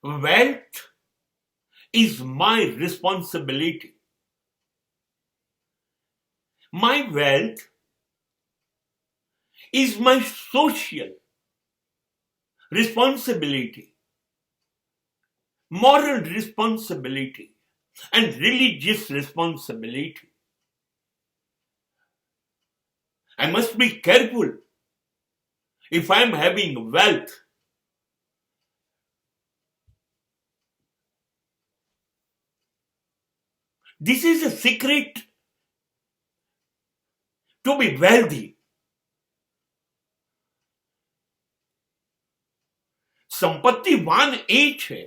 wealth is my responsibility. My wealth is my social responsibility, moral responsibility, and religious responsibility. I must be careful if I am having wealth. This is a secret to be wealthy. સંપત્તિવાન એ છે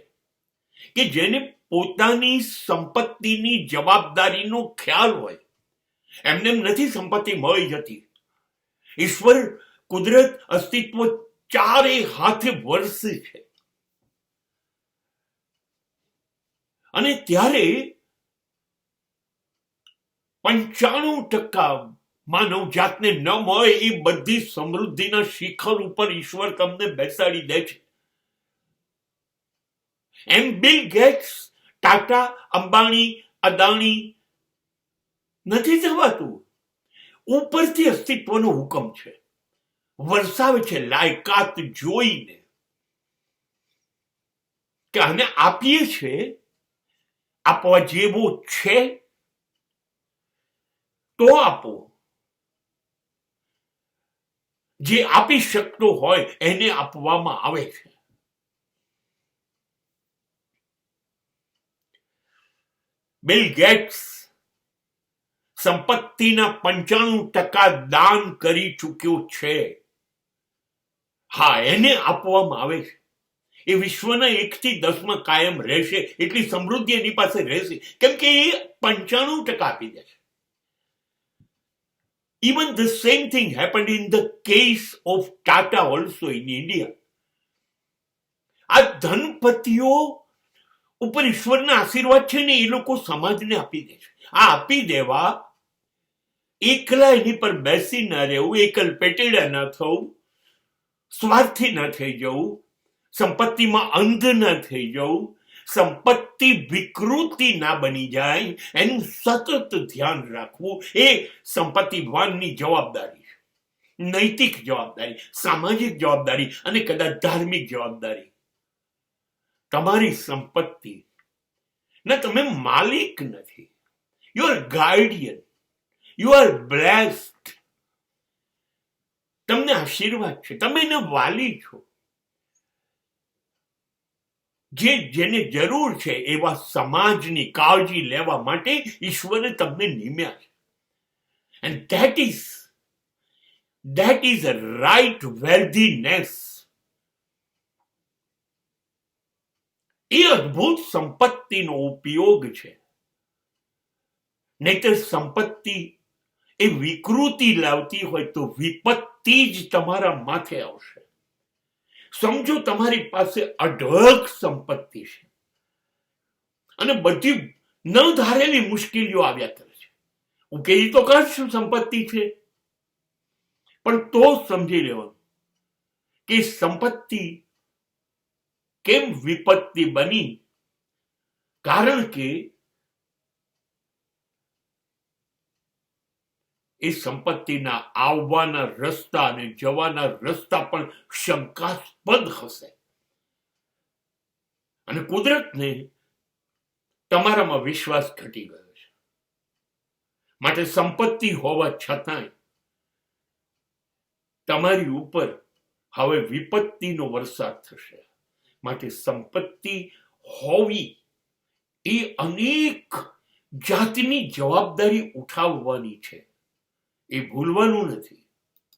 કે જેને પોતાની સંપત્તિની જવાબદારીનો ખ્યાલ હોય. એમને નથી સંપત્તિ મળી જતી. ઈશ્વર, કુદરત, અસ્તિત્વ ચારે હાથે વરસે છે. અને ત્યારે 95% માનવ જાતને ન મળે એ બધી સમૃદ્ધિના શિખર ઉપર ઈશ્વર તમને બેસાડી દે છે. એમ બિલ ગેટ્સ, ટાટા, અંબાણી, અદાણી નથી થવાતું. ઉપરથી અસ્તિત્વનો હુકમ છે, વરસાવે છે લાયકાત જોઈને કે આને આપીએ છે, આપવા જેવો છે તો આપો. જે આપી શકતો હોય એને આપવામાં આવે છે. બિલ ગેટ્સ સંપત્તિના 95% દાન કરી ચૂક્યો છે. હા, એને આપવામાં આવે છે. એ વિશ્વના 1 થી 10 કાયમ રહેશે, એટલી સમૃદ્ધિ એની પાસે રહેશે, કેમ કે એ 95% આપી દે છે. Even the same thing happened in the case of Tata also in India. આ ધનપતિઓ ઉપર ઈશ્વરના આશીર્વાદ છે ને, એ લોકો સમાજને આપી દે છે. આ આપી દેવા, એકલા એની પર બેસી ના રહેવું, એકલ પેટેડા ના થવું, સ્વાર્થી ના થઈ જવું, સંપત્તિમાં અંધ ના થઈ જવું, સંપત્તિ વિકૃતિ ના બની જાય, એનું સતત ધ્યાન રાખવું, એ સંપત્તિવાનની જવાબદારી છે. નૈતિક જવાબદારી, સામાજિક જવાબદારી અને કદાચ ધાર્મિક જવાબદારી. તમારી સંપત્તિ ના તમે માલિક નથી. You are Guardian, you are blessed. તમને આશીર્વાદ છે, તમે એને વાલી છો. જેને જરૂર છે એવા સમાજની કાળજી લેવા માટે ઈશ્વરે તમને નિમ્યા છે. And that is a right worthiness. એ અદ્ભુત સંપત્તિનો ઉપયોગ છે. નહીતર સંપત્તિ એ વિકૃતિ લાવતી હોય તો વિપત્તિ જ તમારા માથે આવશે. સમજો તમારી પાસે અઢળક સંપત્તિ છે અને બધી ન ધારેલી મુશ્કેલીઓ આવ્યા કરે છે. ઉકેલી તો કરશું સંપત્તિ છે, પણ તો સમજી લેવાનું કે સંપત્તિ કેમ વિપત્તિ બની. કારણ કે એ સંપત્તિના આવવાના રસ્તા અને જવાના રસ્તા પણ શંકાસ્પદ હશે. અને કુદરતને તમારામાં વિશ્વાસ ઘટી ગયો છે. માટે સંપત્તિ હોવા છતાંય તમારી ઉપર હવે વિપત્તિનો વરસાદ થશે. માટે સંપત્તિ હોવી એ અનેક જાતની જવાબદારી ઉઠાવવાની છે. એ ભૂલવાનું નથી.